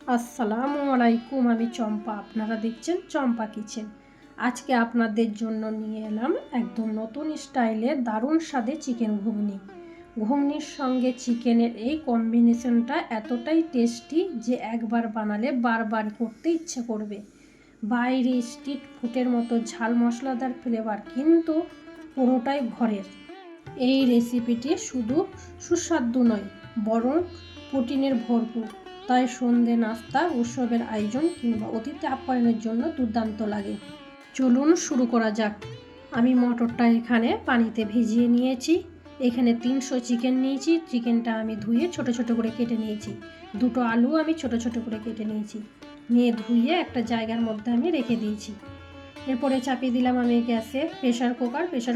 আসসালামু আলাইকুম, আমি চম্পা। আপনারা দেখছেন চম্পা কিচেন। আজকে আপনাদের জন্য নিয়ে এলাম একদম নতুন স্টাইলে দারুণ স্বাদে চিকেন ঘুগনি। ঘুগনির সঙ্গে চিকেনের এই কম্বিনেশনটা এতটাই টেস্টি যে একবার বানালে বারবার করতে ইচ্ছে করবে। বাইরে স্ট্রিট ফুডের মতো ঝাল মশলাদার ফ্লেভার, কিন্তু পুরোটাই ঘরের। এই রেসিপিটি শুধু সুস্বাদু নয়, বরং প্রোটিনের ভরপুর। তাই সন্ধে নাস্তা, উৎসবের আয়োজন কিংবা অতিথি আপ্যায়নের জন্য দুর্দান্ত লাগে। চলুন শুরু করা যাক। আমি মটরটা এখানে পানিতে ভিজিয়ে নিয়েছি। এখানে 300 চিকেন নিয়েছি। চিকেনটা আমি ধুয়ে ছোট ছোট করে কেটে নিয়েছি। দুটো আলু আমি ছোট ছোট করে কেটে নিয়েছি। নিয়ে ধুয়ে একটা জায়গার মধ্যে আমি রেখে দিয়েছি। এরপরে চাপিয়ে দিলাম আমি গ্যাসে প্রেশার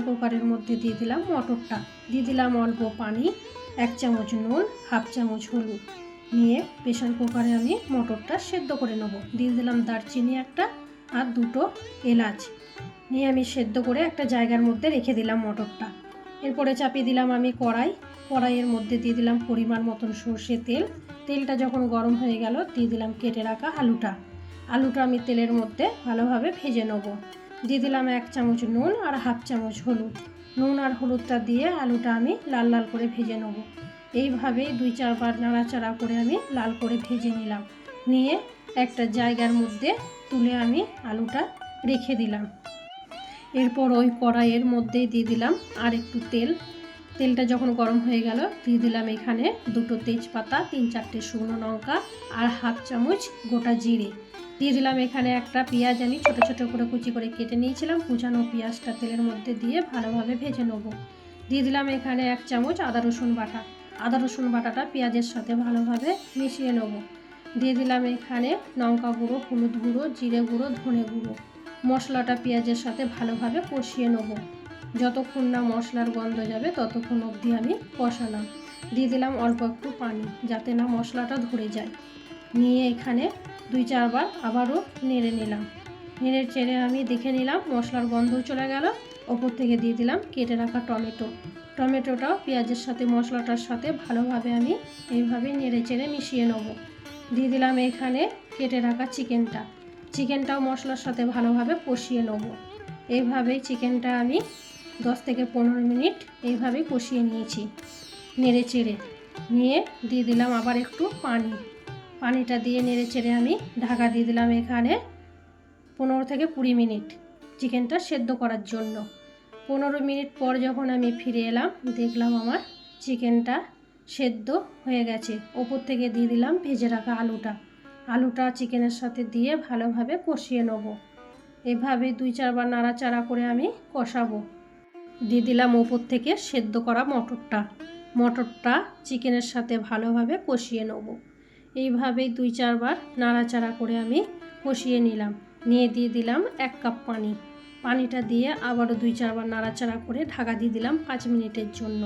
কুকারের মধ্যে দিয়ে দিলাম মটরটা, দিয়ে দিলাম অল্প পানি, 1 চামচ নুন, হাফ চামচ হলুদ। নিয়ে প্রেশার কুকারে আমি মটরটা সেদ্ধ করে নেব। দিয়ে দিলাম দারচিনি একটা আর 2টো এলাচ। নিয়ে আমি সেদ্ধ করে একটা জায়গার মধ্যে রেখে দিলাম মটরটা। এরপরে চাপিয়ে দিলাম আমি কড়াইয়ের মধ্যে দিয়ে দিলাম পরিমাণ মতন সর্ষে তেল। তেলটা যখন গরম হয়ে গেল, দিয়ে দিলাম কেটে রাখা আলুটা আমি তেলের মধ্যে ভালোভাবে ভেজে নেব। দিয়ে দিলাম 1 চামচ নুন আর হাফ চামচ হলুদ। নুন আর হলুদটা দিয়ে আলুটা আমি লাল লাল করে ভেজে নেব। এইভাবেই 2-4 বার নাড়াচাড়া করে আমি লাল করে ভেজে নিলাম। নিয়ে একটা জায়গার মধ্যে তুলে আমি আলুটা রেখে দিলাম। এরপর ওই কড়াইয়ের মধ্যেই দিয়ে দিলাম আর একটু তেলটা যখন গরম হয়ে গেল, দিয়ে দিলাম এখানে 2টো তেজপাতা, 3-4টে শুকনো লঙ্কা আর হাফ চামচ গোটা জিরে। দিয়ে দিলাম এখানে একটা পেঁয়াজ আমি ছোট ছোট করে কুচি করে কেটে নিয়েছিলাম। কুচানো পেঁয়াজটা তেলের মধ্যে দিয়ে ভালোভাবে ভেজে নেব। দিয়ে দিলাম এখানে 1 চামচ আদা রসুন বাটাটা পেঁয়াজের সাথে ভালোভাবে মিশিয়ে নেব। দিয়ে দিলাম এখানে লঙ্কা গুঁড়ো, হলুদ গুঁড়ো, জিরে গুঁড়ো, ধনে গুঁড়ো। মশলাটা পেঁয়াজের সাথে ভালোভাবে কষিয়ে নেব। যতক্ষণ না মশলার গন্ধ যাবে ততক্ষণ অবধি আমি কষালাম। দিয়ে দিলাম অল্প একটু পানি, যাতে না মশলাটা ধরে যায়। নিয়ে এখানে 2-4 বার আবারও নেড়ে নিলাম। নেড়ে চেড়ে আমি দেখে নিলাম মশলার গন্ধও চলে গেল। ওপর থেকে দিয়ে দিলাম কেটে রাখা টমেটোটাও পেঁয়াজের সাথে মশলাটার সাথে ভালোভাবে আমি এইভাবে নেড়ে চেড়ে মিশিয়ে নেব। দিয়ে দিলাম এখানে কেটে রাখা চিকেনটাও মশলার সাথে ভালোভাবে কষিয়ে নেব। এইভাবেই চিকেনটা আমি 10 থেকে 15 মিনিট এইভাবেই কষিয়ে নিয়েছি নেড়ে চেড়ে। নিয়ে দিয়ে দিলাম আবার একটু পানিটা দিয়ে নেড়ে চেড়ে আমি ঢাকা দিয়ে দিলাম এখানে 15 থেকে 20 মিনিট চিকেনটা সেদ্ধ করার জন্য। 15 মিনিট পর যখন আমি ফিরে এলাম, দেখলাম আমার চিকেনটা সেদ্ধ হয়ে গেছে। ওপর থেকে দিয়ে দিলাম ভেজে রাখা আলুটা চিকেনের সাথে দিয়ে ভালোভাবে কষিয়ে নেব। এভাবে 2-4 বার নাড়াচাড়া করে আমি কষাবো। দিয়ে দিলাম ওপর থেকে সেদ্ধ করা মটরটা চিকেনের সাথে ভালোভাবে কষিয়ে নেব। এইভাবেই 2-4 বার নাড়াচাড়া করে আমি কষিয়ে নিলাম। নিয়ে দিয়ে দিলাম 1 কাপ পানিটা দিয়ে আবারও 2-4 বার নাড়াচাড়া করে ঢাকা দিয়ে দিলাম 5 মিনিটের জন্য।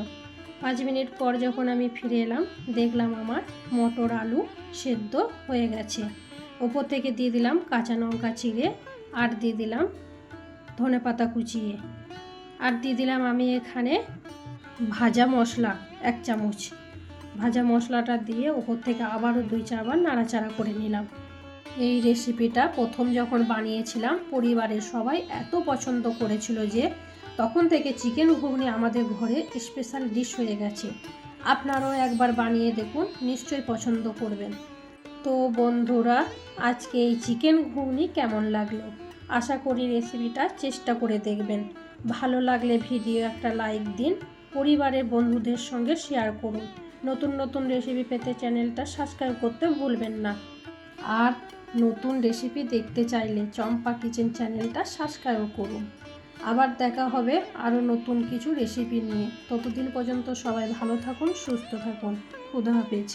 5 মিনিট পর যখন আমি ফিরে এলাম, দেখলাম আমার মটর আলু সেদ্ধ হয়ে গেছে। ওপর থেকে দিয়ে দিলাম কাঁচা লঙ্কা চিড়ে আর দিয়ে দিলাম ধনেপাতা কুচিয়ে। আর দিয়ে দিলাম আমি এখানে ভাজা মশলা 1 চামচ। ভাজা মশলাটা দিয়ে ওপর থেকে আবারও 2-4 বার নাড়াচাড়া করে নিলাম। এই রেসিপিটা প্রথম যখন বানিয়েছিলাম, পরিবারের সবাই এত পছন্দ করেছিল যে তখন থেকে চিকেন ঘুগনি আমাদের ঘরে স্পেশাল ডিশ হয়ে গেছে। আপনারাও একবার বানিয়ে দেখুন, নিশ্চয়ই পছন্দ করবেন। তো বন্ধুরা, আজকে এই চিকেন ঘুগনি কেমন লাগলো? আশা করি রেসিপিটা চেষ্টা করে দেখবেন। ভালো লাগলে ভিডিও একটা লাইক দিন, পরিবারের বন্ধুদের সঙ্গে শেয়ার করুন। নতুন নতুন রেসিপি পেতে চ্যানেলটা সাবস্ক্রাইব করতে ভুলবেন না। আর নতুন রেসিপি দেখতে চাইলে চম্পা কিচেন চ্যানেলটা সাবস্ক্রাইব করুন। আবার দেখা হবে আরও নতুন কিছু রেসিপি নিয়ে। ততদিন পর্যন্ত সবাই ভালো থাকুন, সুস্থ থাকুন। খুদা হাফেজ।